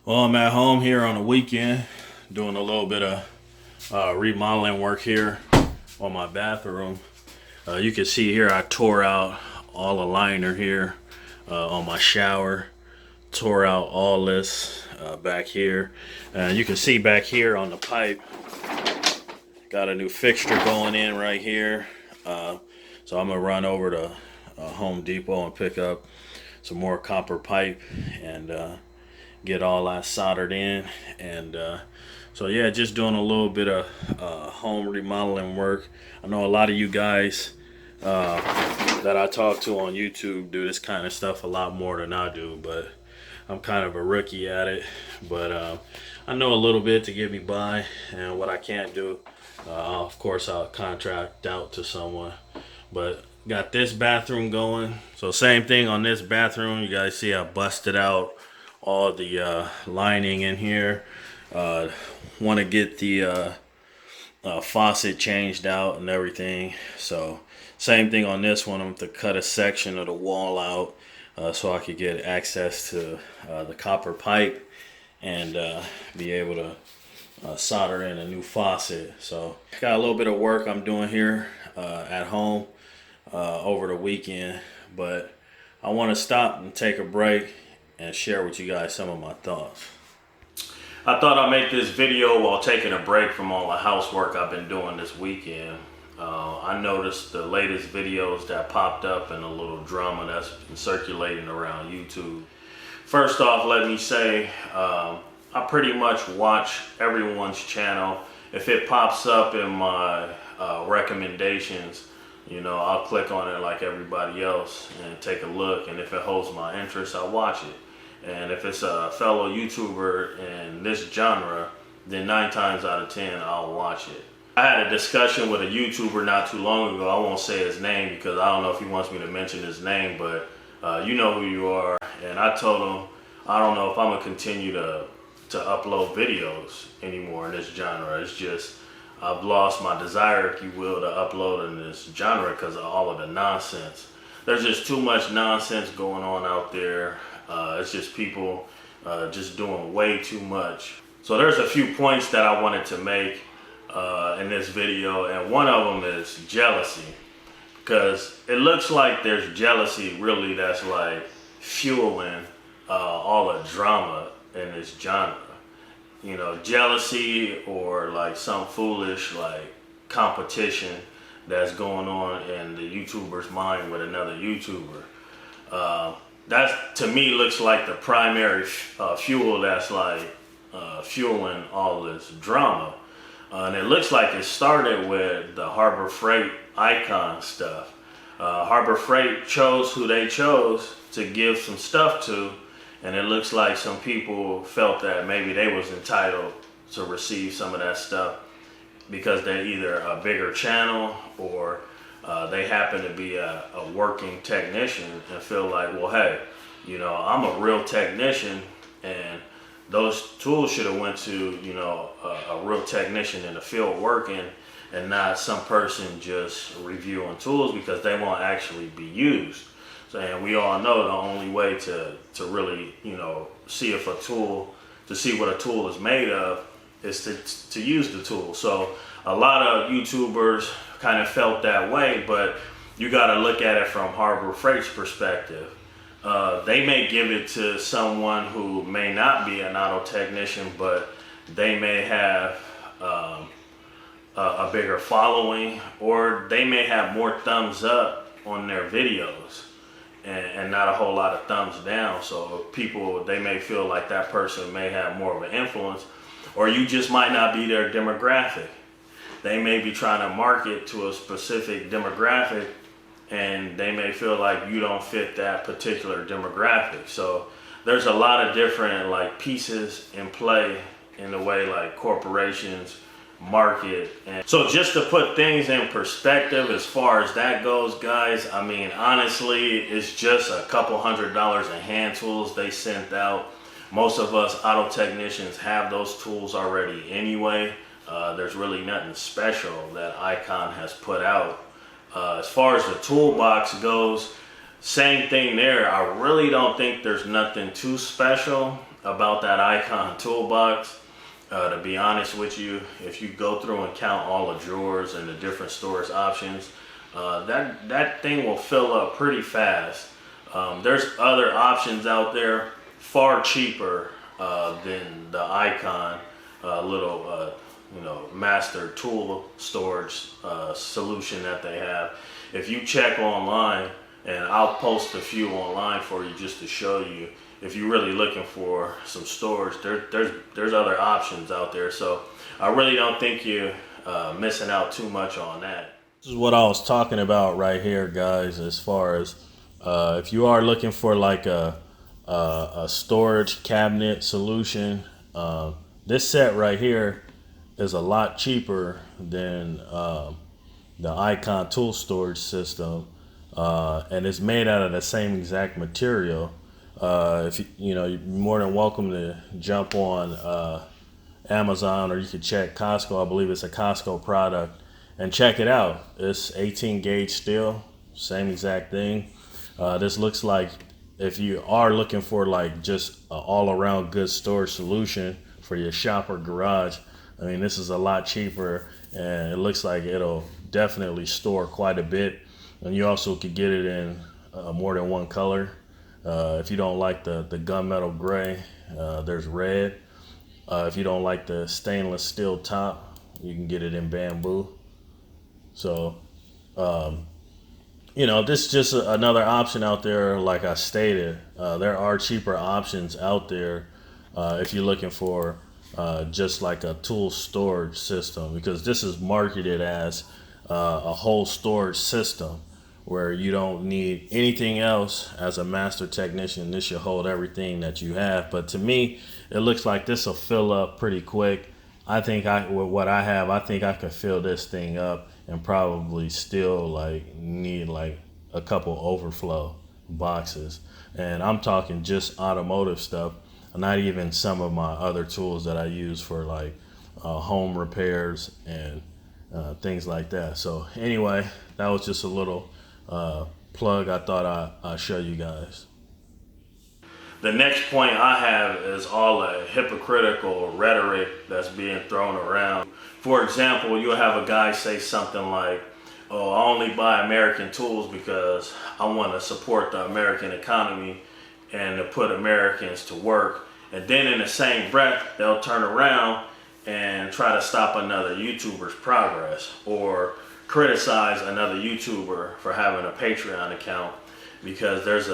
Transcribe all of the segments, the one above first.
Well, I'm at home here on the weekend doing a little bit of remodeling work here on my bathroom. You can see here I tore out all the liner here on my shower. Tore out all this back here. And you can see back here on the pipe, got a new fixture going in right here. So I'm going to run over to Home Depot and pick up some more copper pipe and get all that soldered in. And so yeah, just doing a little bit of home remodeling work. I know a lot of you guys that I talk to on YouTube do this kind of stuff a lot more than I do, but I'm kind of a rookie at it. But I know a little bit to get me by, and what I can't do, of course I'll contract out to someone. But got this bathroom going. So same thing on this bathroom. You guys see I busted out all the lining in here. Want to get the faucet changed out and everything. So same thing on this one. I'm going to cut a section of the wall out so I could get access to the copper pipe and be able to solder in a new faucet. So got a little bit of work I'm doing here at home over the weekend, but I want to stop and take a break and share with you guys some of my thoughts. I thought I'd make this video while taking a break from all the housework I've been doing this weekend. I noticed the latest videos that popped up and a little drama that's been circulating around YouTube. First off, let me say, I pretty much watch everyone's channel. If it pops up in my recommendations, you know, I'll click on it like everybody else and take a look. And if it holds my interest, I'll watch it. And if it's a fellow YouTuber in this genre, then 9 times out of 10, I'll watch it. I had a discussion with a YouTuber not too long ago. I won't say his name because I don't know if he wants me to mention his name, but you know who you are. And I told him, I don't know if I'm gonna continue to upload videos anymore in this genre. It's just, I've lost my desire, if you will, to upload in this genre because of all of the nonsense. There's just too much nonsense going on out there. It's just people just doing way too much. So there's a few points that I wanted to make in this video, and one of them is jealousy, because it looks like there's jealousy really that's like fueling all the drama in this genre. You know, jealousy or like some foolish like competition that's going on in the YouTuber's mind with another YouTuber. That to me looks like the primary fuel that's like fueling all this drama. And it looks like it started with the Harbor Freight icon stuff. Harbor Freight chose who they chose to give some stuff to, and it looks like some people felt that maybe they was entitled to receive some of that stuff because they're either a bigger channel or they happen to be a working technician and feel like, well, hey, you know, I'm a real technician and those tools should have went to, you know, a real technician in the field working and not some person just reviewing tools because they won't actually be used. So, and we all know the only way to really, you know, see if a tool, to see what a tool is made of is to use the tool. So a lot of YouTubers kind of felt that way, but you got to look at it from Harbor Freight's perspective. They may give it to someone who may not be an auto technician, but they may have a bigger following, or they may have more thumbs up on their videos and not a whole lot of thumbs down. So people, they may feel like that person may have more of an influence, or you just might not be their demographic. They may be trying to market to a specific demographic and they may feel like you don't fit that particular demographic. So there's a lot of different like pieces in play in the way like corporations market. And so just to put things in perspective as far as that goes, guys, I mean, honestly, it's just a couple $100 in hand tools they sent out. Most of us auto technicians have those tools already anyway. There's really nothing special that Icon has put out. As far as the toolbox goes, same thing there. I really don't think there's nothing too special. about that icon toolbox. To be honest with you, if you go through and count all the drawers and the different storage options, that thing will fill up pretty fast. There's other options out there far cheaper than the icon little master tool storage solution that they have. If you check online, and I'll post a few online for you just to show you, if you're really looking for some storage, there's other options out there. So I really don't think you're missing out too much on that. This is what I was talking about right here, guys, as far as if you are looking for like a storage cabinet solution, this set right here is a lot cheaper than the Icon tool storage system, and it's made out of the same exact material. If you're more than welcome to jump on Amazon, or you could check Costco. I believe it's a Costco product, and check it out. It's 18 gauge steel, same exact thing. This looks like, if you are looking for like just an all around good storage solution for your shop or garage, I mean, this is a lot cheaper, and it looks like it'll definitely store quite a bit. And you also could get it in more than one color. If you don't like the gunmetal gray, there's red. If you don't like the stainless steel top, you can get it in bamboo. So, this is just another option out there. Like I stated, there are cheaper options out there if you're looking for just like a tool storage system, because this is marketed as a whole storage system where you don't need anything else. As a master technician, this should hold everything that you have. But to me, it looks like this will fill up pretty quick. I think with what I have, I think I could fill this thing up and probably still like need like a couple overflow boxes. And I'm talking just automotive stuff, not even some of my other tools that I use for like home repairs and things like that. So anyway, that was just a little plug I thought I'd show you guys. The next point I have is all the hypocritical rhetoric that's being thrown around. For example, you'll have a guy say something like, "Oh, I only buy American tools because I want to support the American economy and to put Americans to work." And then in the same breath, they'll turn around and try to stop another YouTuber's progress, or criticize another YouTuber for having a Patreon account because there's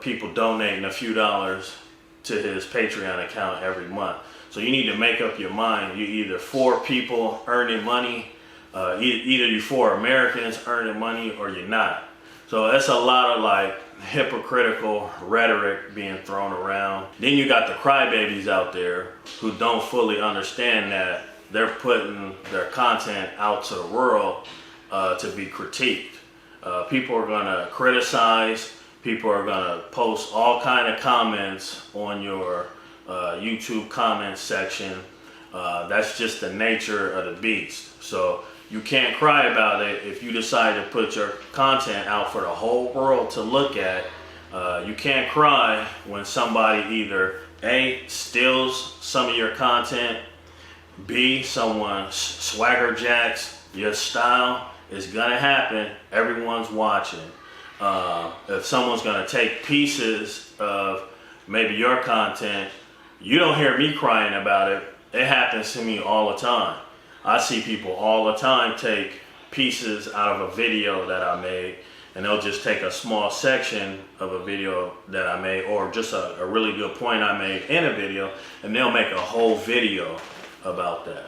people donating a few dollars to his Patreon account every month. So you need to make up your mind. You're either for people earning money, either you're for Americans earning money, or you're not. So that's a lot of like hypocritical rhetoric being thrown around. Then you got the crybabies out there who don't fully understand that they're putting their content out to the world to be critiqued. People are gonna criticize. People are gonna post all kind of comments on your YouTube comment section. That's just the nature of the beast. So you can't cry about it if you decide to put your content out for the whole world to look at. You can't cry when somebody either A, steals some of your content, B, someone swagger jacks your style. It's gonna happen. Everyone's watching. If someone's gonna take pieces of maybe your content, you don't hear me crying about it. It happens to me all the time. I see people all the time take pieces out of a video that I made, and they'll just take a small section of a video that I made, or just a really good point I made in a video, and they'll make a whole video about that.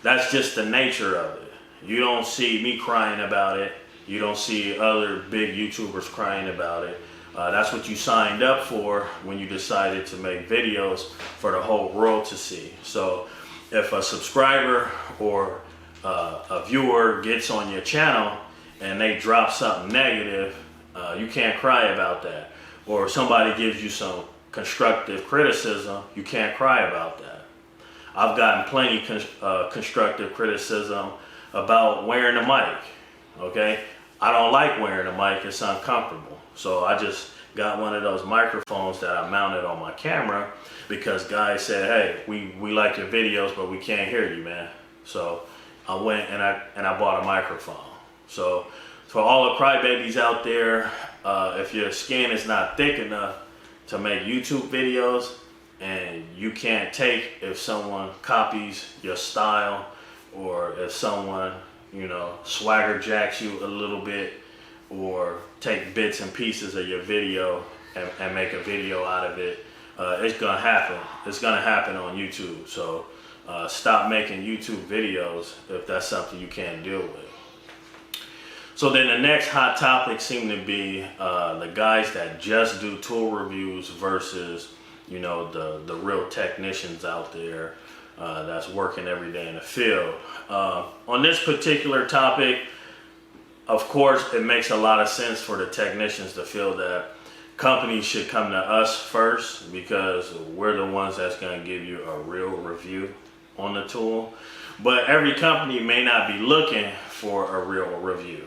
That's just the nature of it. You don't see me crying about it. You don't see other big YouTubers crying about it. That's what you signed up for when you decided to make videos for the whole world to see. So if a subscriber or a viewer gets on your channel and they drop something negative, you can't cry about that. Or if somebody gives you some constructive criticism, you can't cry about that. I've gotten plenty constructive criticism about wearing a mic. Okay, I don't like wearing a mic. It's uncomfortable. So I just got one of those microphones that I mounted on my camera because guys said, hey, we like your videos, but we can't hear you, man. So I went and I bought a microphone. So for all the crybabies out there, if your skin is not thick enough to make YouTube videos and you can't take if someone copies your style or if someone, you know, swagger jacks you a little bit or take bits and pieces of your video and make a video out of it, it's gonna happen. It's gonna happen on YouTube. So stop making YouTube videos if that's something you can't deal with. So then the next hot topic seemed to be the guys that just do tool reviews versus, you know, the real technicians out there that's working every day in the field. On this particular topic, of course, it makes a lot of sense for the technicians to feel that companies should come to us first because we're the ones that's going to give you a real review on the tool. But every company may not be looking for a real review.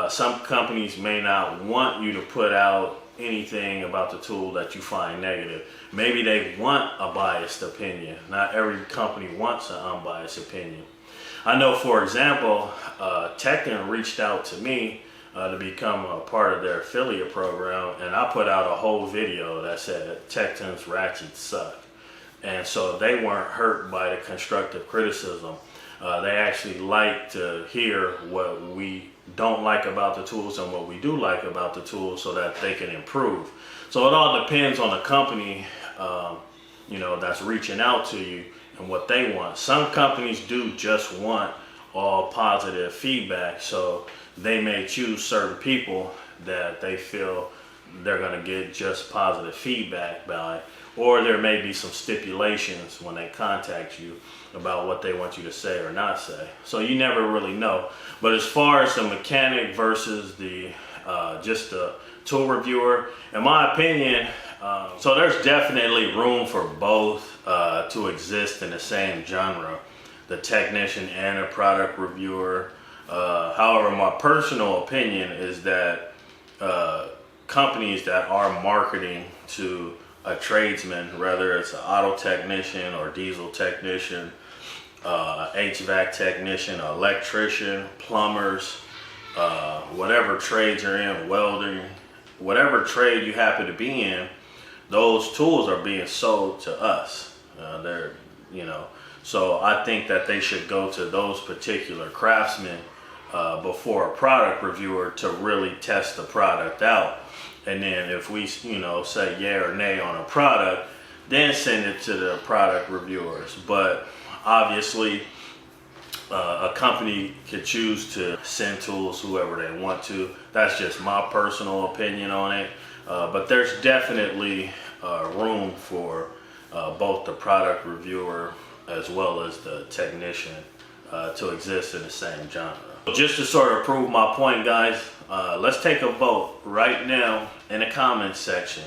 Some companies may not want you to put out anything about the tool that you find negative. Maybe they want a biased opinion. Not every company wants an unbiased opinion. I know, for example, Tekton reached out to me to become a part of their affiliate program, and I put out a whole video that said Tekton's ratchets suck. And so they weren't hurt by the constructive criticism. They actually like to hear what we don't like about the tools and what we do like about the tools so that they can improve. So it all depends on the company, you know, that's reaching out to you and what they want. Some companies do just want all positive feedback, so they may choose certain people that they feel they're going to get just positive feedback by, or there may be some stipulations when they contact you about what they want you to say or not say. So you never really know. But as far as the mechanic versus the just the tool reviewer, in my opinion, so there's definitely room for both to exist in the same genre, the technician and a product reviewer. However, my personal opinion is that companies that are marketing to a tradesman, whether it's an auto technician or diesel technician, HVAC technician, electrician, plumbers, whatever trades you're in, welding, whatever trade you happen to be in, those tools are being sold to us. They're, you know, so I think that they should go to those particular craftsmen before a product reviewer to really test the product out. And then if we, you know, say yeah or nay on a product, then send it to the product reviewers. But obviously, a company could choose to send tools whoever they want to. That's just my personal opinion on it. But there's definitely room for both the product reviewer as well as the technician to exist in the same genre. Just to sort of prove my point, guys, let's take a vote right now in the comments section.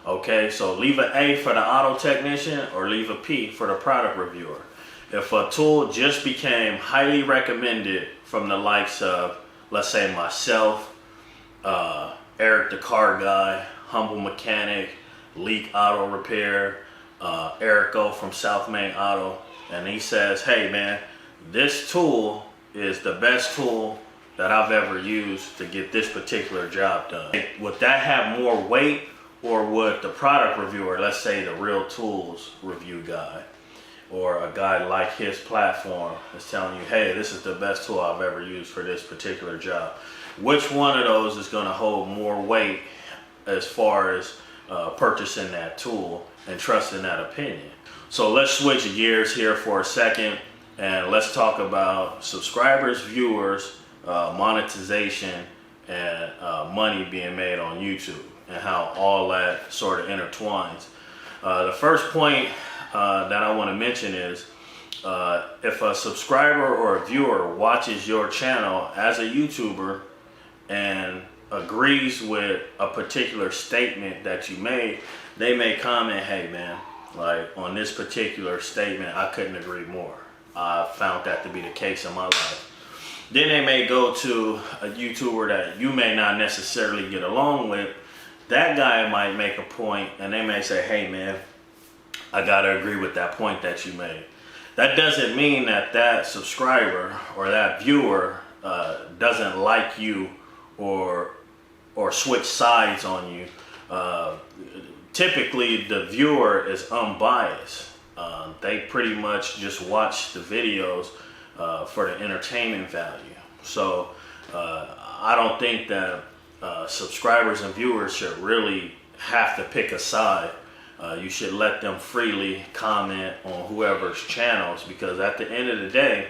Okay, so leave an A for the auto technician or leave a P for the product reviewer. If a tool just became highly recommended from the likes of, let's say, myself, Eric the Car Guy, Humble Mechanic, Leak Auto Repair, Erico from South Main Auto, and he says, hey man, this tool is the best tool that I've ever used to get this particular job done. Would that have more weight, or would the product reviewer, let's say the Real Tools review guy, or a guy like his platform is telling you, hey, this is the best tool I've ever used for this particular job, which one of those is going to hold more weight as far as purchasing that tool and trusting that opinion? So let's switch gears here for a second and let's talk about subscribers, viewers, monetization, and money being made on YouTube and how all that sort of intertwines. The first point that I want to mention is if a subscriber or a viewer watches your channel as a YouTuber and agrees with a particular statement that you made, they may comment, hey man, like on this particular statement, I couldn't agree more. I found that to be the case in my life. Then they may go to a YouTuber that you may not necessarily get along with that guy might make a point and they may say, hey man, I gotta agree with that point that you made. That doesn't mean that that subscriber or that viewer doesn't like you or switch sides on you. Typically the viewer is unbiased. They pretty much just watch the videos for the entertainment value. So I don't think that subscribers and viewers should really have to pick a side. You should let them freely comment on whoever's channels, because at the end of the day,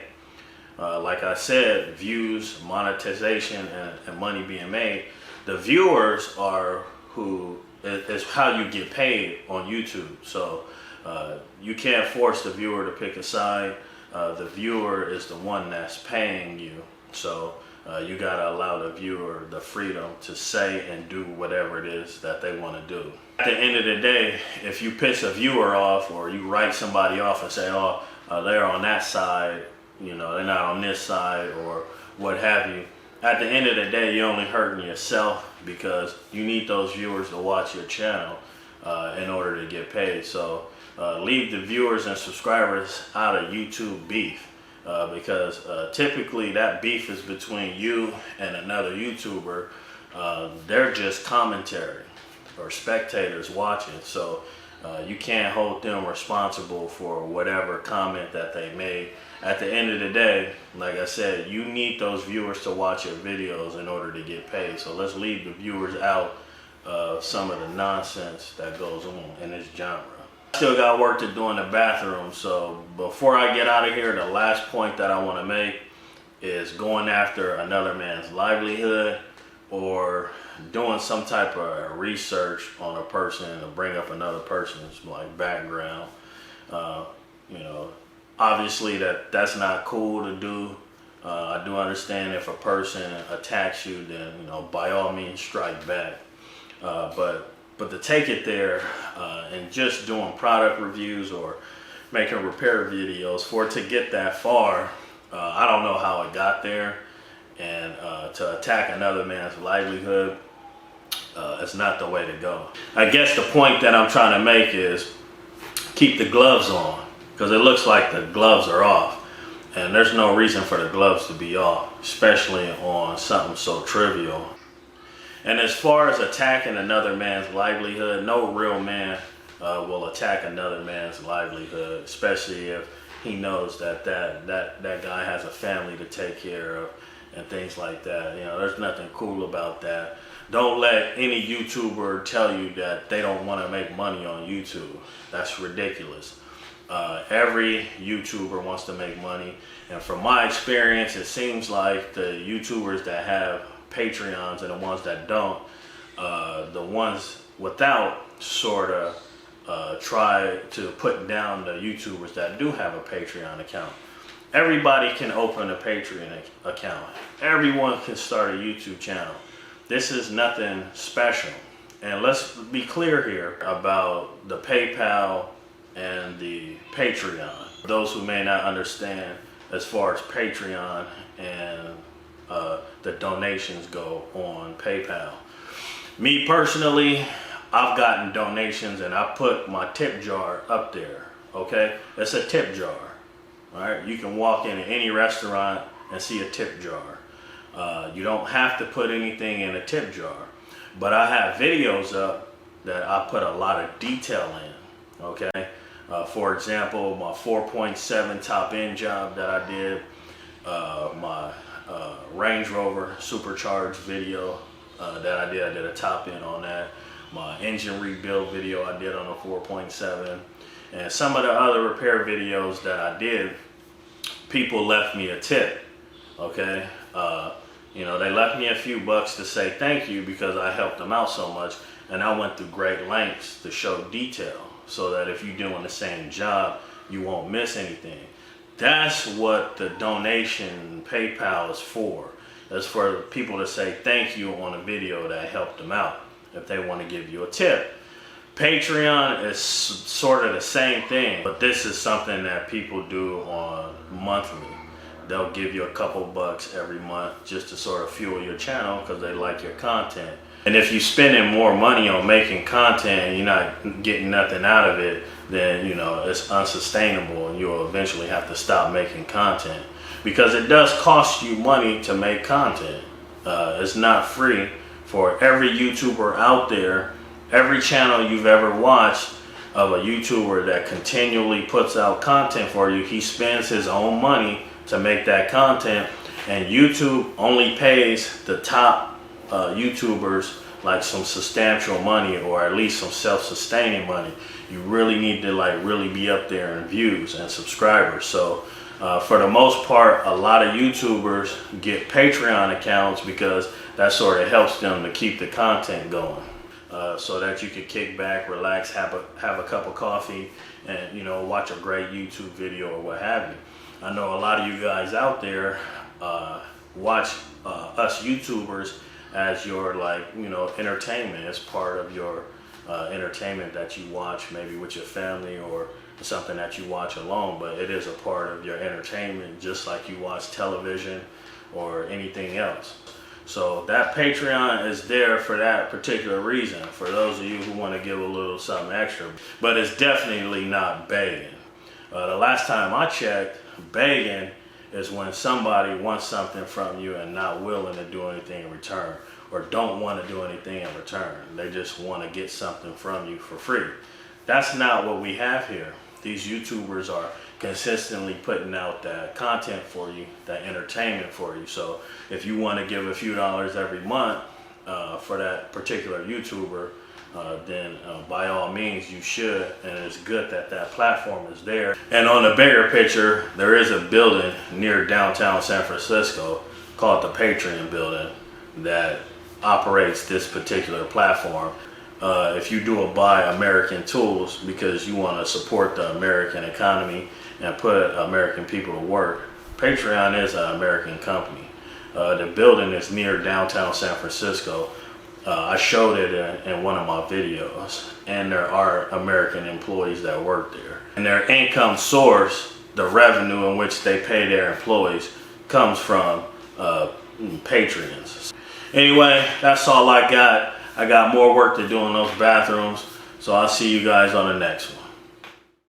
like I said, views, monetization, and money being made, the viewers are who is how you get paid on YouTube. So you can't force the viewer to pick a side. The viewer is the one that's paying you. So you gotta allow the viewer the freedom to say and do whatever it is that they want to do. At the end of the day, if you piss a viewer off or you write somebody off and say, oh, they're on that side, you know, they're not on this side or what have you, at the end of the day, you're only hurting yourself, because you need those viewers to watch your channel in order to get paid. So leave the viewers and subscribers out of YouTube beef. Because typically that beef is between you and another YouTuber. They're just commentary or spectators watching. So you can't hold them responsible for whatever comment that they made. At the end of the day, like I said, you need those viewers to watch your videos in order to get paid. So let's leave the viewers out of some of the nonsense that goes on in this genre. Still got work to do in the bathroom, so before I get out of here, the last point that I want to make is going after another man's livelihood or doing some type of research on a person to bring up another person's like background. You know, obviously that's not cool to do. I do understand if a person attacks you, then, you know, by all means strike back. But to take it there and just doing product reviews or making repair videos, for it to get that far, I don't know how it got there. And to attack another man's livelihood, it's not the way to go. I guess the point that I'm trying to make is keep the gloves on, because it looks like the gloves are off. And there's no reason for the gloves to be off, especially on something so trivial. And as far as attacking another man's livelihood, no real man will attack another man's livelihood, especially if he knows that guy has a family to take care of and things like that. You know, there's nothing cool about that. Don't let any YouTuber tell you that they don't want to make money on YouTube. That's ridiculous. Every YouTuber wants to make money, and from my experience, it seems like the YouTubers that have Patreons and the ones that don't, the ones without sort of try to put down the YouTubers that do have a Patreon account. Everybody can open a Patreon account. Everyone can start a YouTube channel. This is nothing special. And let's be clear here about the PayPal and the Patreon. Those who may not understand as far as Patreon and the donations go on PayPal. Me personally, I've gotten donations and I put my tip jar up there, okay? It's a tip jar, all right? You can walk into any restaurant and see a tip jar. You don't have to put anything in a tip jar, but I have videos up that I put a lot of detail in, okay? For example, my 4.7 top end job that I did, my Range Rover supercharged video that I did a top end on that, my engine rebuild video I did on a 4.7, and some of the other repair videos that I did, people left me a tip, okay? You know, they left me a few bucks to say thank you because I helped them out so much, and I went through great lengths to show detail so that if you're doing the same job, you won't miss anything. That's what the donation PayPal is for. It's for people to say thank you on a video that helped them out if they want to give you a tip. Patreon is sort of the same thing, but this is something that people do on monthly. They'll give you a couple bucks every month just to sort of fuel your channel because they like your content. And if you're spending more money on making content and you're not getting nothing out of it, then it's unsustainable, and you'll eventually have to stop making content, because it does cost you money to make content. It's not free. For every YouTuber out there, every channel you've ever watched of a YouTuber that continually puts out content for you, he spends his own money to make that content, and YouTube only pays the top YouTubers like some substantial money, or at least some self-sustaining money. You really need to really be up there in views and subscribers. So for the most part, a lot of YouTubers get Patreon accounts because that sort of helps them to keep the content going, so that you could kick back, relax, have a cup of coffee, and watch a great YouTube video or what have you. I know a lot of you guys out there watch us YouTubers as your entertainment. It's part of your entertainment that you watch, maybe with your family or something that you watch alone, but it is a part of your entertainment, just like you watch television or anything else. So that Patreon is there for that particular reason, for those of you who want to give a little something extra. But it's definitely not begging. The last time I checked, begging is when somebody wants something from you and not willing to do anything in return, or don't want to do anything in return. They just want to get something from you for free. That's not what we have here. These YouTubers are consistently putting out that content for you, that entertainment for you. So if you want to give a few dollars every month for that particular YouTuber, then by all means you should, and it's good that that platform is there. And on the bigger picture, there is a building near downtown San Francisco called the Patreon building that operates this particular platform. If you do a buy American tools because you want to support the American economy and put American people to work, Patreon is an American company. The building is near downtown San Francisco. I showed it in one of my videos, and there are American employees that work there. And their income source, the revenue in which they pay their employees, comes from patrons. Anyway, that's all I got. I got more work to do in those bathrooms, so I'll see you guys on the next one.